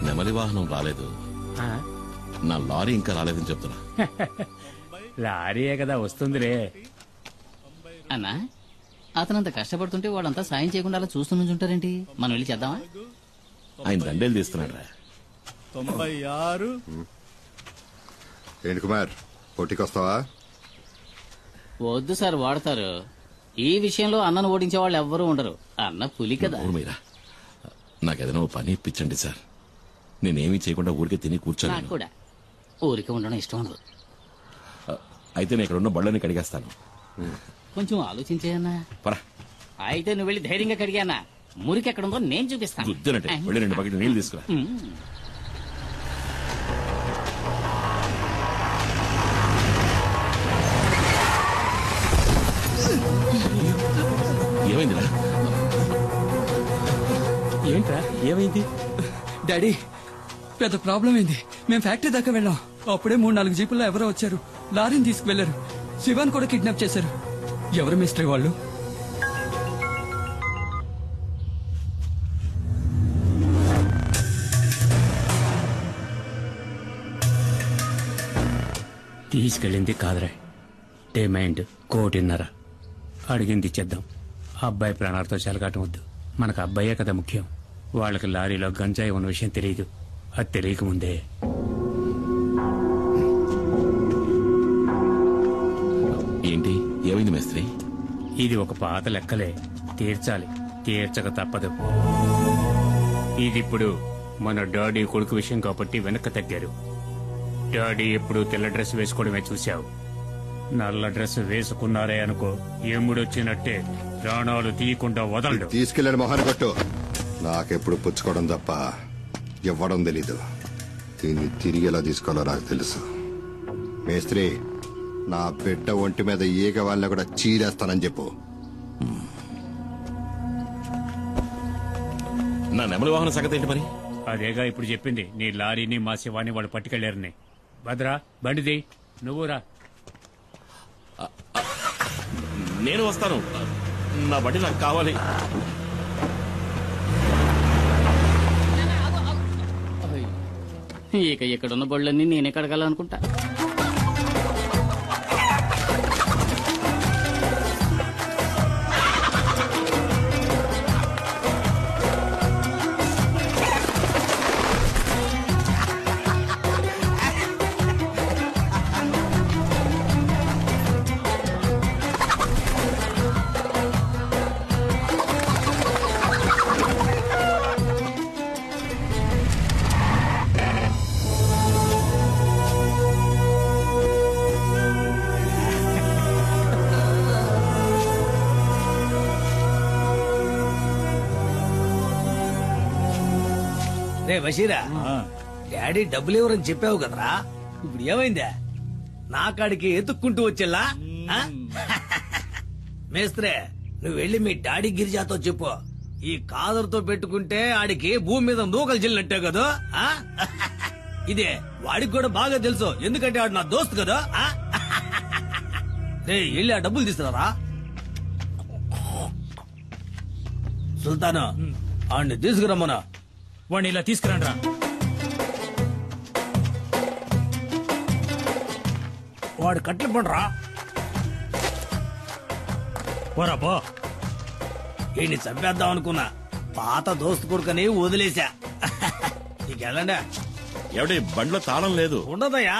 నెమలి వాహనం రాలేదు, నా లారీ ఇంకా రాలేదని చెప్తున్నా. లారీయే కదా వస్తుందిరే. అన్నా అతనంత కష్టపడుతుంటే వాళ్ళంతా సాయం చేయకుండా అలా చూస్తూ నుంచుంటారేంటి? మనం వెళ్ళి చేద్దామా? ఆయన దండేలు తీస్తున్నాడు రా. 96. ఏంటి కుమార్, పోటీకి వస్తావా? వద్దు సార్, వాడతారు. ఈ విషయంలో అన్నను ఓడించే వాళ్ళు ఎవ్వరూ ఉండరు. అన్న పులి కదా. మీరా నాకేదైనా పని ఇప్పించండి సార్. నేనేమీ చేయకుండా ఊరికే తిని కూర్చోను. నాకు కూడా ఊరికే ఉండడం ఇష్టం ఉండదు. అయితే నేను ఇక్కడ ఉన్న బళ్ళని కడిగేస్తాను. కొంచెం ఆలోచించేయన్నా. అయితే నువ్వు వెళ్ళి ధైర్యంగా కడిగానా? మురికి ఎక్కడుందో నేను చూపిస్తాను. గుద్దునంటే వెళ్ళి 2 బకెట్లు నీళ్ళు తీసుకురా. ఏమైందిరా? ఏంట్రా ఏమైంది? డాడీ పెద్ద ప్రాబ్లం అయింది. మేము ఫ్యాక్టరీ దాకా వెళ్ళాం. అప్పుడే 3-4 జీపుల్లో ఎవరో వచ్చారు. లారీని తీసుకువెళ్లారు. శివాన్ కూడా కిడ్నాప్ చేశారు. ఎవరు మిస్టరీ వాళ్ళు? తీసుకెళ్ళింది కాదురా, డిమాండ్ 1.5 అడిగింది ఇచ్చేద్దాం. అబ్బాయి ప్రాణాలతో చెలగాటం వద్దు. మనకు అబ్బాయే కదా ముఖ్యం. వాళ్ళకి లారీలో గంజాయి ఉన్న విషయం తెలియదు. అది తెలియకముందే ఏంటి ఏమైంది మేస్త్రి? ఇది ఒక పాత లెక్కలే, తీర్చాలి. తీర్చక తప్పదు. ఇదిప్పుడు మన డాడీ కొడుకు విషయం కాబట్టి వెనక్కి తగ్గారు. డాడీ ఎప్పుడు తెల్ల డ్రెస్ వేసుకోవడమే చూశావు. నల్ల డ్రెస్ వేసుకున్నారే అనుకో, ఎముడొచ్చినట్టే ప్రాణాలు తీయకుండా వదలడు. తీసుకెళ్ళాడు మొహాన్ని కొట్టు. నాకెప్పుడు పుచ్చుకోవడం తప్ప ఇవ్వడం తెలీదు. దీన్ని తిరిగి ఎలా తీసుకోవాలో నాకు తెలుసు. మేస్త్రి, నా బిడ్డ ఒంటి మీద ఈగ వాళ్ళని కూడా చీరేస్తానని చెప్పు. నా నెమలి వాహనం సంగతి ఏంటి మరి? అదేగా ఇప్పుడు చెప్పింది. నీ లారీని మా శివాన్ని వాళ్ళు పట్టుకెళ్లారని. భద్రా బండిది, నువ్వురా. నేను వస్తాను. నా బండి నాకు కావాలి. ఇక ఇక్కడున్న బళ్ళన్నీ నేనే కడగాలనుకుంటా. రే బషీరా, డాడీ డబ్బులు ఇవ్వరని చెప్పావు కదరా, ఇప్పుడు ఏమైందా? నా కాడికి ఎత్తుక్కుంటూ వచ్చేలా? మేస్త్రే, నువ్వు వెళ్ళి మీ డాడీ గిరిజాతో చెప్పు, ఈ కాదరుతో పెట్టుకుంటే ఆడికి భూమి మీద నూకలు చెల్లినట్టే కదా. ఇదే వాడికి కూడా బాగా తెలుసు, ఎందుకంటే ఆడు నా దోస్తు కదా. రే వెళ్ళి ఆ డబ్బులు తీసుకురారా. సుల్తాను, ఆడిని తీసుకురమ్మనా. వాడిని ఇలా తీసుకురండ్రా. వాడు కట్లు పండ్రా. పోరా పో. ఈయన్ని చంపేద్దాం అనుకున్నా, పాత దోస్తు కొడుకని వదిలేశా. నీకెళ్ళండా. ఎవడి బండిలో తాళం లేదు? ఉండదయ్యా,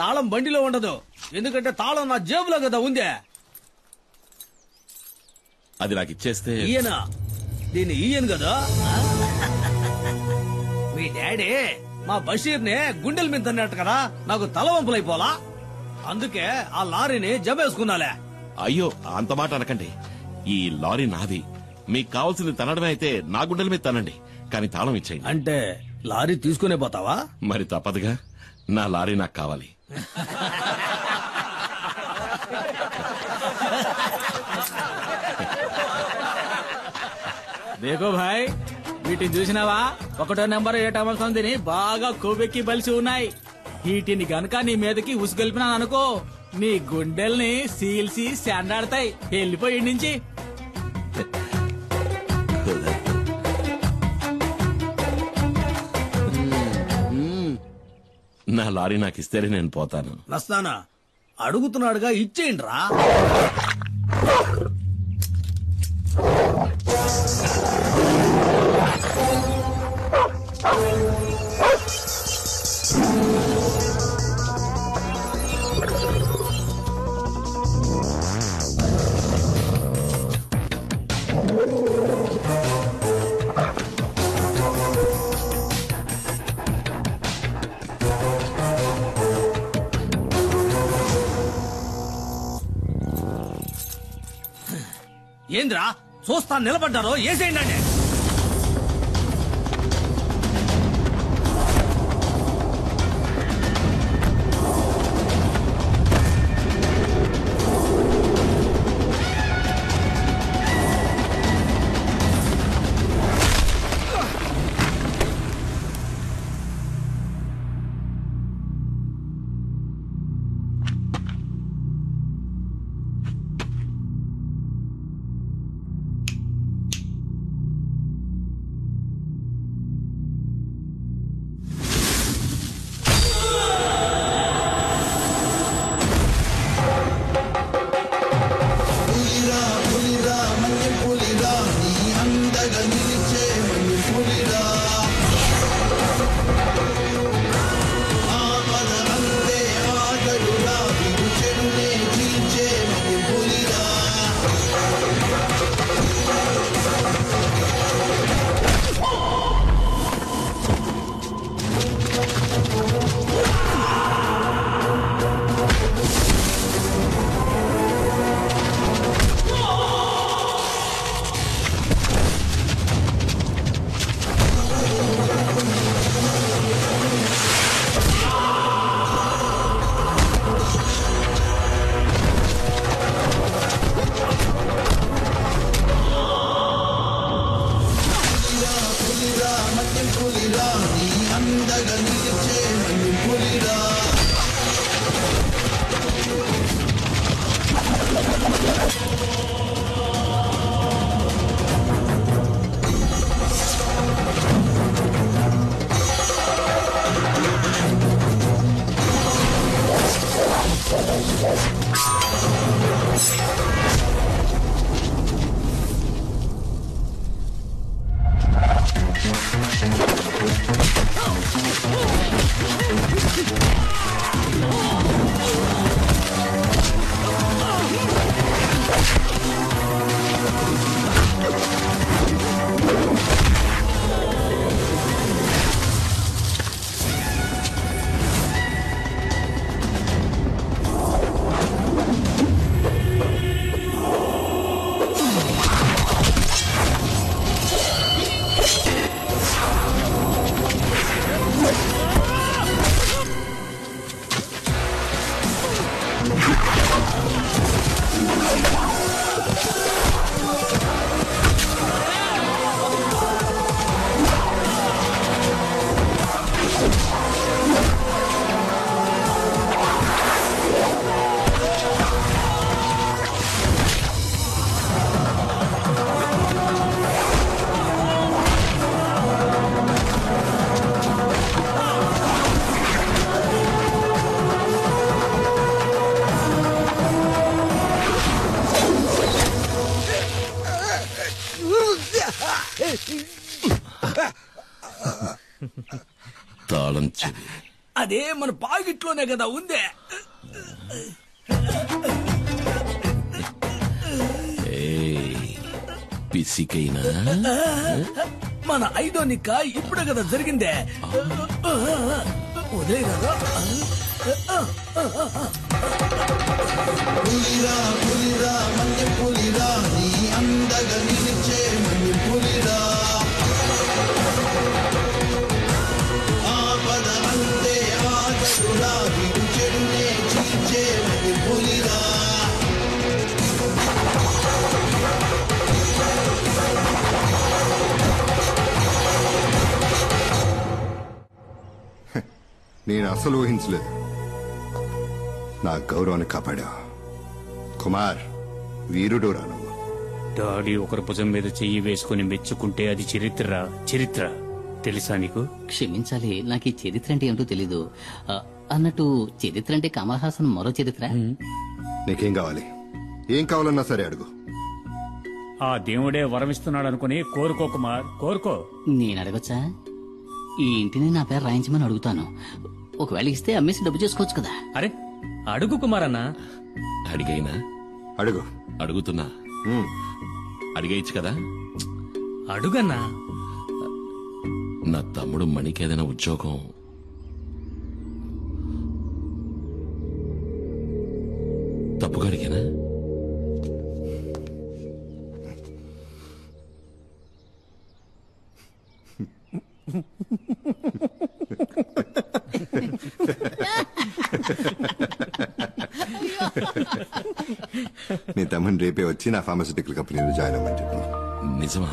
తాళం బండిలో ఉండదు. ఎందుకంటే తాళం నా జేబులో కదా ఉందే. అది నాకు ఇచ్చేస్తే. ఈయన దీన్ని ఈయన కదా. మీ డాడీ మా బషీర్ ని గుండెల మీద తన్నట్టు కదా, నాకు తలవంపులైపోలా. అందుకే ఆ లారీని జమేసుకున్నాలే. అయ్యో అంత మాట అనకండి. ఈ లారీ నాది. మీకు కావాల్సింది తనడమే అయితే నా గుండెల మీద తనండి, కానీ తాళం ఇచ్చేయండి. అంటే లారీ తీసుకునే పోతావా? మరి తప్పదుగా, నా లారీ నాకు కావాలి. దేకో భాయ్, వీటిని చూసినావా? 1వ నెంబర్ 7వ సంధిని బాగా కొవ్వెక్కి బలిసి ఉన్నాయి. వీటిని గనక నీ మీదకి ఉసుగొల్పినాను అనుకో, నీ గుండెల్ని సీల్సి శాండాడతాయి. వెళ్ళిపోయి నుంచి. నా లారీ నాకు ఇస్తేనే నేను పోతాను. నస్తానా అడుగుతున్నాడుగా, ఇచ్చేయండి రా. ఏంద్రా చూస్తా నిలబడ్డారో, ఏసేయండి. తాళం చెవి అదే మన పాకెట్లోనే కదా ఉందే. పిసికైనా మన ఐదో నిక్క ఇప్పుడే కదా జరిగిందే. ఉదయరా పులిరా పులిరా మన్య పులిరా నీ అందగా నిలిచే మన్య పులిరా ఆపద అంతే ఆగడురా విడు చెడునే చీల్చే మన్య పులిరా. నేను అసలు ఊహించలేదు. నా గౌరవాన్ని కాపాడా. కుమార్ వీరుడు రాను. డాడీ ఒకరి భుజం మీద చెయ్యి వేసుకుని మెచ్చుకుంటే అది చరిత్ర. చరిత్ర తెలుసా నీకు? క్షమించాలి, నాకు ఈ చరిత్ర అంటే ఏమిటో తెలీదు. అన్నట్టు చరిత్ర అంటే కమల్ హాసన్ మరో చరిత్ర. నీకేం కావాలి? ఏం కావాలన్నా సరే అడుగు. ఆ దేవుడే వరమిస్తున్నాడు అనుకుని కోరుకో కుమార్, కోరుకో. నేను అడగచ్చా? ఈ ఇంటిని నా పేరు రాయించమని అడుగుతాను. ఒకవేళ ఇస్తే అమ్మేసి డబ్బు చేసుకోవచ్చు కదా. అరే అడుగు కుమార్ అన్న. అడిగైనా అడుగు. అడుగుతున్నా, అడిగేయచ్చు కదా. అడుగన్నా. నా తమ్ముడు మణికి ఏదైనా ఉద్యోగం తప్పుగా అడిగానా? నీ తమ్ముని రేపే వచ్చి నా ఫార్మాసిటికల్ కంపెనీలో జాయిన్ అవ్వమని చెప్పు. నిజమా?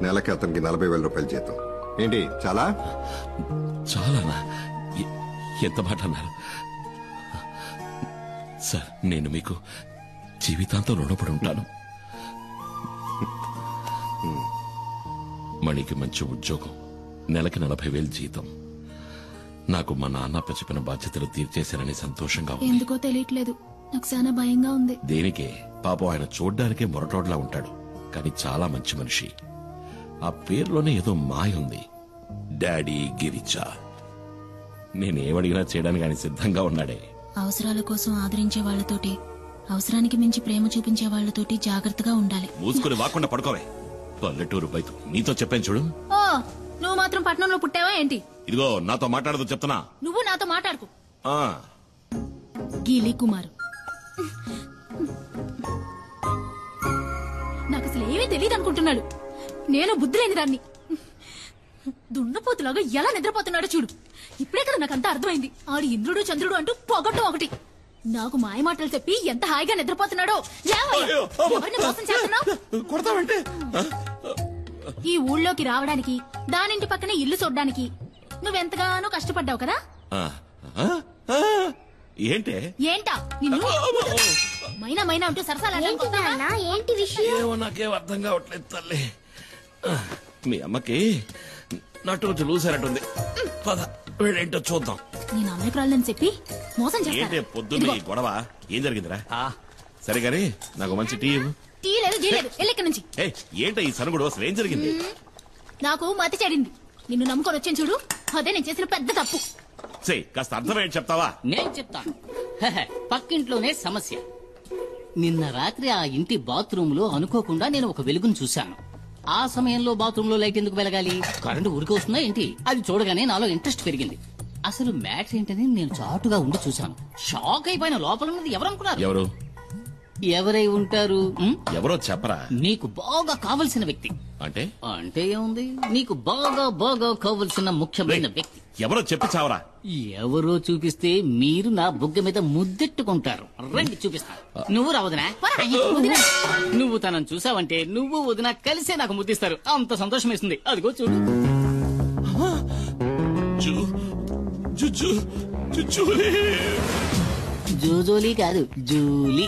నెలకి అతనికి 40,000 రూపాయలు జీతం. ఏంటి చాలా? చాలానా? ఎంత మాట అన్నారు సార్. నేను మీకు జీవితాంతం రుణపడి ఉంటాను. మణికి మంచి ఉద్యోగం, నెలకి 40,000 జీతం. నాకు మా నాన్న చెప్పిన బాధ్యతలు తీర్చేశారని సంతోషంగా ఉంది. ఎందుకో తెలియట్లేదు, నాకు చాలా భయంగా ఉంది. దేనికే? పాపం ఆయన చూడ్డానికే మొరటోడ్లా ఉంటాడు, కానీ చాలా మంచి మనిషి. ఆ పేరులోనే ఏదో మాయ ఉంది. డాడీ గిరిజా. నేనేమడిగినా చేయడానికి ఆయన సిద్ధంగా ఉన్నాడే. అవసరాల కోసం ఆదరించే వాళ్లతోటి, అవసరానికి మించి ప్రేమ చూపించే వాళ్లతోటి జాగ్రత్తగా ఉండాలి. మూసుకుని వాకుండా పడుకోవే. పల్లెటూరు బయట నీతో చెప్పాను చూడు. ఓ, నువ్వు మాత్రం పట్నంలో పుట్టావా ఏంటి? ఇదిగో నాతో మాట్లాడదు చెప్తున్నా. నువ్వు నాతో మాట్లాడుకు. ఆ, గీలి కుమారు, నాకు అసలు ఏమీ తెలియదు అనుకుంటున్నాడు. నేను బుద్ధి లేని దాన్ని. దున్నపోతులాగా ఎలా నిద్రపోతున్నాడో చూడు. ఇప్పుడే కదా నాకంతా అర్థమైంది. ఆడు ఇంద్రుడు చంద్రుడు అంటూ పొగట్టం ఒకటి. నాకు మాయ మాటలు చెప్పి ఎంత హాయిగా నిద్రపోతున్నాడో. ఎవరిని మోసం చేస్తున్నావు? కొడతావంటే ఈ ఊళ్ళోకి రావడానికి, దానింటి పక్కనే ఇల్లు చూడ్డానికి నువ్వెంతగానో కష్టపడ్డావు కదా. ఏంటే? ఏంటా నిన్ను మైనా మైనా అంటూ సరసాలా? ఏంటి విషయం? ఏమో నాకేం అర్థం కావట్లేదు తల్లి. మీ అమ్మకి నటు చూసారట్టుంది. పద వీళ్ళేంటో చూద్దాం. నేను అమ్మకురాలని చెప్పి మోసం ఏంటే చేస్తాను. పొద్దున్న ఈ గొడవ? ఏం జరిగిందిరా? సరే గాని నాకు మంచి టీ ఇవ్వు. టీ లేదు, జీ లేదు, ఎల్లెక్కడి నుంచి. ఏంటో ఈ సనుగుడు? అసలు ఏం జరిగింది? నాకు మతి చెడింది. నిన్ను నమ్ముకొని వచ్చాను చూడు, అదే నేను చేసిన పెద్ద తప్పు. కాస్త అర్థమేంటి చెప్తావా? నేను చెప్తాను. పక్కింట్లోనే సమస్య. నిన్న రాత్రి ఆ ఇంటి బాత్రూమ్ లో అనుకోకుండా నేను ఒక వెలుగును చూశాను. ఆ సమయంలో బాత్రూమ్ లో లైట్ ఎందుకు వెలగాలి? కరెంటు ఊరికి వస్తుందా ఏంటి? అది చూడగానే నాలో ఇంట్రెస్ట్ పెరిగింది. అసలు మ్యాటర్ ఏంటని నేను చాటుగా ఉండి చూశాను. షాక్ అయిపోయిన. లోపల ఉన్నది ఎవరనుకున్నారు? ఎవరు? ఎవరై ఉంటారు? ఎవరో చెప్పరా? నీకు బాగా కావలసిన వ్యక్తి. అంటే అంటే ఏముంది, నీకు బాగా బాగా కావలసిన ముఖ్యమైన వ్యక్తి. ఎవరో చెప్పి చావరా? ఎవరో చూపిస్తే మీరు నా బుగ్గ మీద ముద్దెట్టుకుంటారు. రండి చూపిస్తా. నువ్వు రా వదినా. నువ్వు తనను చూసావంటే నువ్వు వదినా కలిసే నాకు ముద్దిస్తారు. అంత సంతోషం వేస్తుంది. అదిగో చూడు. జూజోలీ కాదు, జూలీ.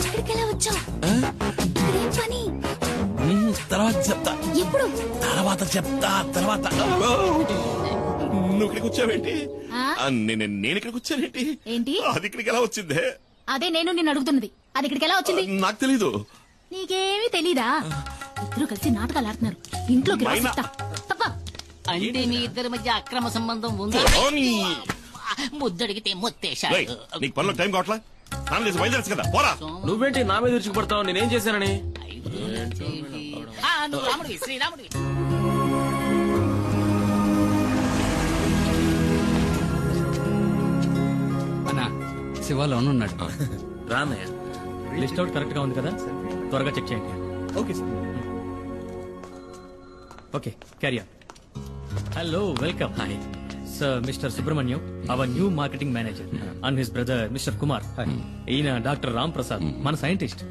ఇక్కడికెలా వచ్చావు? ఇక్కడేం పని? తర్వాత చెప్తా. ఎప్పుడు? తర్వాత నువ్వు ఇక్కడికి వచ్చావేంటి? ఆ? నేను ఇక్కడికి వచ్చానేంటి? ఏంటి? అది ఇక్కడికి ఎలా వచ్చిందే? అదే నేను నిన్ను అడుగుతున్నది. అది ఇక్కడికి ఎలా వచ్చింది? నాకు తెలీదు. నీకేమీ తెలీదా? ఇద్దరు కలిసి నాటకాలు ఆడుతున్నారు. ఇంట్లోకి రా మైనా. చెప్తా. తప్ప. అంటే మీ ఇద్దరి మధ్య అక్రమ సంబంధం ఉంది. ముద్దడిగితే ముత్తేశాడు. నీకు పనిలో టైం కావట్లా? స్నానం చేసి బయలుదేరచ్చు కదా, పోరా. నువ్వేంటి నా మీద విరుచుకుపడతావు? నేనేం చేశానని? నువ్వు రాముడివి, శ్రీరాముడివి. అన్నా, శివ లోన్ ఉన్నాడు. రానయ్య. లిస్ట్ అవుట్ కరెక్ట్ గా ఉంది కదా? త్వరగా చెక్ చేయండి. Okay sir. Okay, carry on. Hello, welcome. Hi sir, mister Subrahmanyam, our new marketing manager, and his brother mister Kumar. ఈయన డాక్టర్ రామ్ ప్రసాద్, మన సైంటిస్ట్.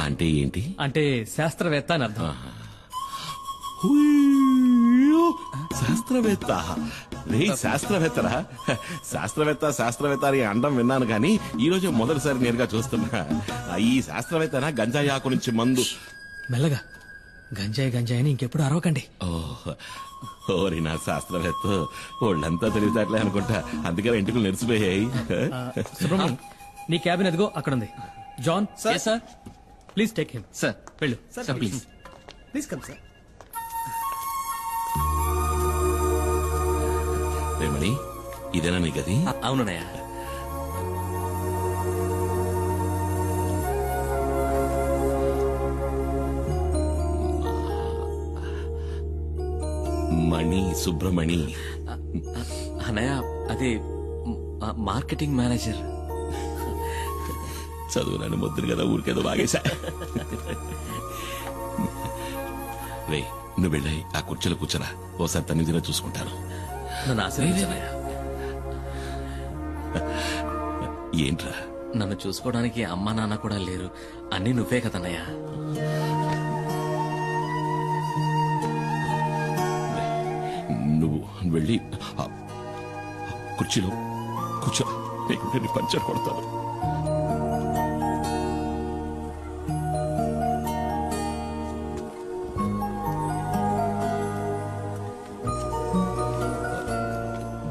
అంటే ఏంటి? అంటే శాస్త్రవేత్త అని అర్థం. శాస్త్రవేత్త. రే శాస్త్రవేత్తరా? శాస్త్రవేత్త అని అండం విన్నాను కానీ ఈ రోజు మొదటిసారి నేరుగా చూస్తున్నా. ఈ శాస్త్రవేత్తనా గంజాయి ఆకు నుంచి మందు? మెల్లగా గంజాయి అని ఇంకెప్పుడు అరవకండి. ఓరి నా శాస్త్రవేత్త, వాళ్ళంతా తెలివితేటలే అనుకుంటా, అందుకని ఇంటికి నెరిసిపోయాయి. సుబ్రహ్మణ్యం, నీ క్యాబిన్ ఎదుగో అక్కడ ఉంది. John sir please take him. Sir వెళ్ళు sir please. Please come sir. Remani, ఇదేనా నీ గది? అవునన్నయ్య. మణి, సుబ్రమణి. అన్నయ్య అది మార్కెటింగ్ మేనేజర్. చదువులని ముద్దురు కదా, ఊరికేదో బాగేశా. రే, నువ్వు వెళ్ళాయి ఆ కుర్చీలో కూర్చోరా, ఓసారి తన్ని తిన చూసుకుంటాను. నన్ను ఆశీర్వదించన్నయ్య. ఏంట్రా? నన్ను చూసుకోవడానికి అమ్మా నాన్న కూడా లేరు, అన్నీ నువ్వే కదన్నయ్య. నువ్వు వెళ్ళి ఆ కుర్చీలో కూర్చో, నేను పంచర్ కొడతాను.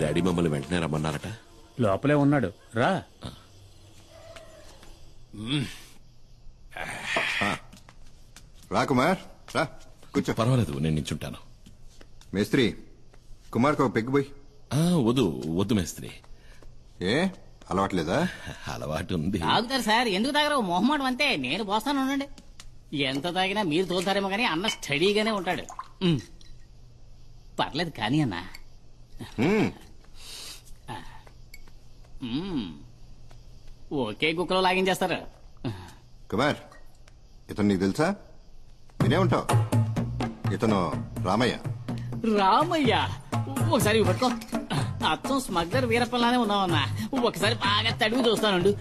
డాడీ మమ్మల్ని వెంటనే రమ్మన్నారట. లోపలే ఉన్నాడు, రా. రా కుమార్, రా కూర్చో. పర్వాలేదు, నేను నించుంటాను. మేస్త్రి, కుమార్కి ఒక పెగ్గు పోయి. వద్దు మేస్త్రి. ఏ అలవాట్లేదా? అలవాటు ఉంది. తాగుతారు సార్, ఎందుకు తాగరు? మొహమాటం అంతే, నేను పోస్తాను ఉండండి. ఎంత తాగినా మీరు తోలుతారేమో కానీ అన్న స్టడీగానే ఉంటాడు. పర్లేదు కానీ అన్న. ఒకే కుక్కలో లాగించేస్తారు. కుమార్, ఇతను నీకు తెలుసా? వినే ఉంటావు. ఇతను రామయ్య. రామయ్య? ఒకసారి ఇవి పట్టుకో. అచ్చం స్మగ్లర్ వీరప్పలానే ఉన్నావన్నా. ఒకసారి బాగా తడివి చూస్తానండు.